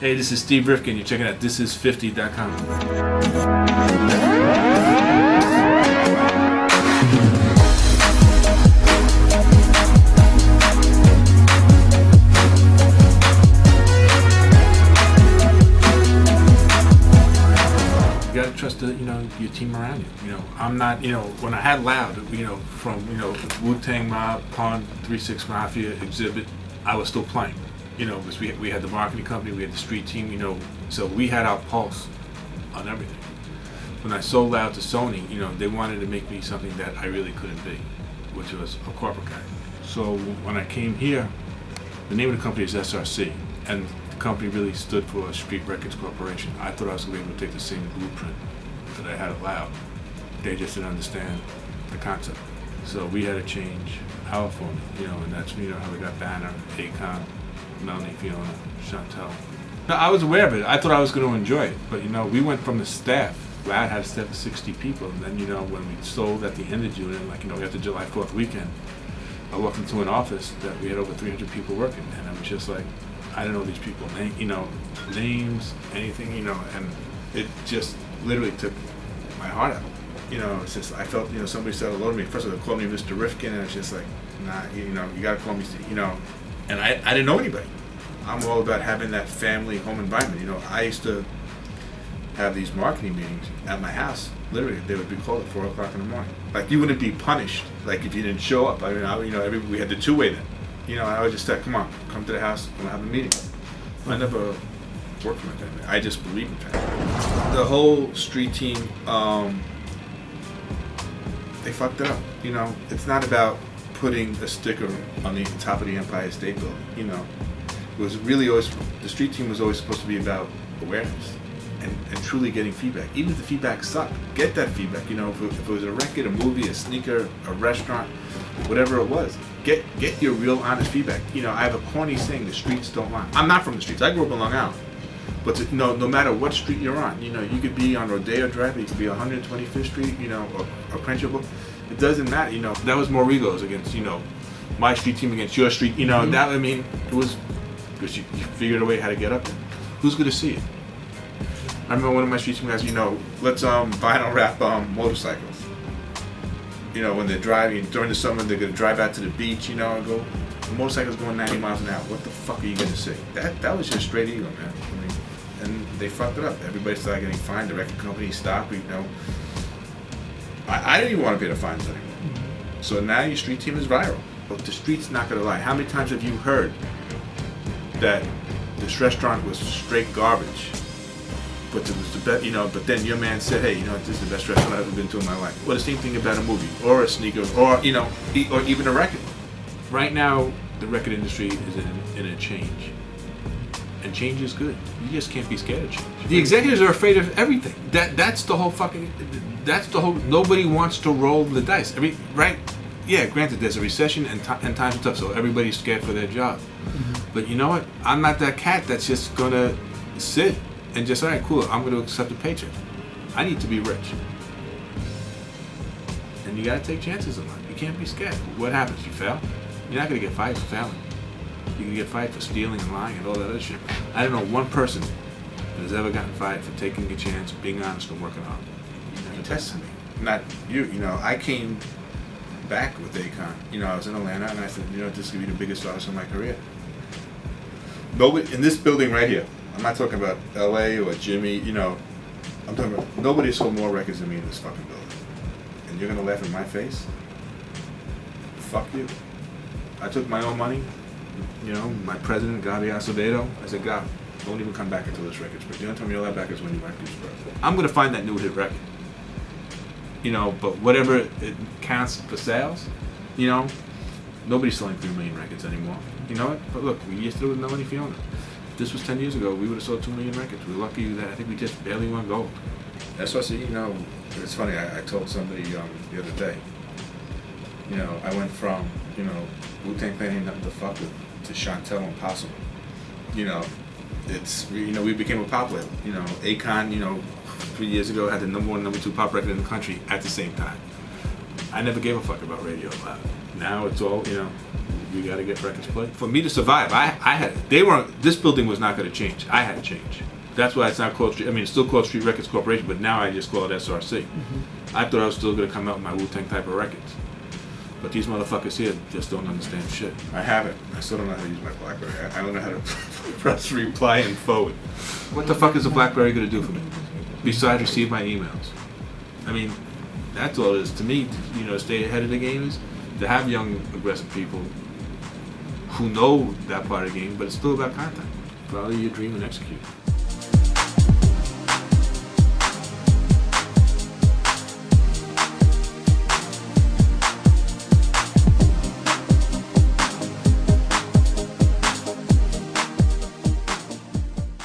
Hey, this is Steve Rifkind. You're checking out Thisis50.com. You gotta trust the, your team around you. I'm not, when I had Loud, from, Wu-Tang Mob, Pond, 3-6 Mafia, Exhibit, I was still playing. Because we had the marketing company, we had the street team, so we had our pulse on everything. When I sold Loud to Sony, they wanted to make me something that I really couldn't be, which was a corporate guy. So when I came here, the name of the company is SRC, and the company really stood for Street Records Corporation. I thought I was going to be able to take the same blueprint that I had at Loud. They just didn't understand the concept. So we had to change our formula, and that's how we got Banner, Akon, Melanie, Fiona, Chantel. No, I was aware of it. I thought I was going to enjoy it, but we went from the staff. Brad had a staff of 60 people, and then when we sold at the end of June, and we had the July 4th weekend, I walked into an office that we had over 300 people working, and I was just like, I don't know these people, names, anything, and it just literally took my heart out. It's just I felt somebody said hello to me. First of all, they called me Mr. Rifkind, and I was just like, nah, you got to call me, And I didn't know anybody. I'm all about having that family home environment. I used to have these marketing meetings at my house. Literally, they would be called at 4 o'clock in the morning. Like, you wouldn't be punished, like, if you didn't show up. I mean, we had the two-way then. I would just say, come on, come to the house, we'll have a meeting. I never worked for my family. I just believe in family. The whole street team, they fucked it up. It's not about putting a sticker on the top of the Empire State Building. It was really always, the street team was always supposed to be about awareness and truly getting feedback. Even if the feedback sucked, get that feedback. If it was a record, a movie, a sneaker, a restaurant, whatever it was, get your real honest feedback. I have a corny saying, the streets don't lie. I'm not from the streets. I grew up in Long Island. But no matter what street you're on, you could be on Rodeo Drive, you could be 125th Street, or Crenshaw. It doesn't matter, That was more egos against, my street team against your street, That, it was because you figured a way how to get up there. Who's going to see it? I remember one of my street team guys, let's vinyl wrap motorcycles. When they're driving during the summer, they're going to drive out to the beach, and go, the motorcycle's going 90 miles an hour. What the fuck are you going to see? That was just straight ego, man. And they fucked it up. Everybody started getting fined. The record company stopped. I didn't even want to pay the fines anymore. So now your street team is viral. But the street's not going to lie. How many times have you heard that this restaurant was straight garbage, but it was the best, but then your man said, hey, this is the best restaurant I've ever been to in my life. Well, the same thing about a movie or a sneaker or, or even a record. Right now, the record industry is in a change. And change is good. You just can't be scared of change. The executives are afraid of everything. That's the whole nobody wants to roll the dice. Right? Yeah, granted, there's a recession and times are tough, so everybody's scared for their job. Mm-hmm. But you know what? I'm not that cat that's just gonna sit and just, all right, cool, I'm gonna accept a paycheck. I need to be rich. And you gotta take chances in life. You can't be scared. What happens? You fail? You're not gonna get fired for failing. You can get fired for stealing and lying and all that other shit. I don't know one person that has ever gotten fired for taking a chance, being honest, and working hard. Tested me. Not you. I came back with Akon. I was in Atlanta, and I said, this could be the biggest artist of my career. Nobody in this building right here. I'm not talking about L.A. or Jimmy. I'm talking about nobody sold more records than me in this fucking building. And you're gonna laugh in my face? Fuck you. I took my own money. My president, Gabi Acevedo, I said, God, don't even come back until this record's break. The only time you'll have back is when your record's break. I'm going to find that new hit record. But whatever it counts for sales, nobody's selling 3 million records anymore. You know what? But look, we used to do it with Melanie Fiona. If this was 10 years ago, we would have sold 2 million records. We're lucky that I think we just barely won gold. That's what I see, it's funny, I told somebody the other day, I went from, Wu-Tang Clan ain't nothing to fuck with, to Chantel Impossible. We became a pop label. Akon, 3 years ago had the number 1, number 2 pop record in the country at the same time. I never gave a fuck about radio loud. Now it's all, we got to get records played. For me to survive, this building was not going to change. I had to change. That's why it's not called Street. I mean, it's still called Street Records Corporation, but now I just call it SRC. Mm-hmm. I thought I was still going to come out with my Wu-Tang type of records. But these motherfuckers here just don't understand shit. I have it. I still don't know how to use my BlackBerry. I don't know how to press reply and forward. What the fuck is a BlackBerry going to do for me? Besides receive my emails. I mean, that's all it is. To me, to stay ahead of the game is to have young, aggressive people who know that part of the game, but it's still about content. Follow your dream and execute.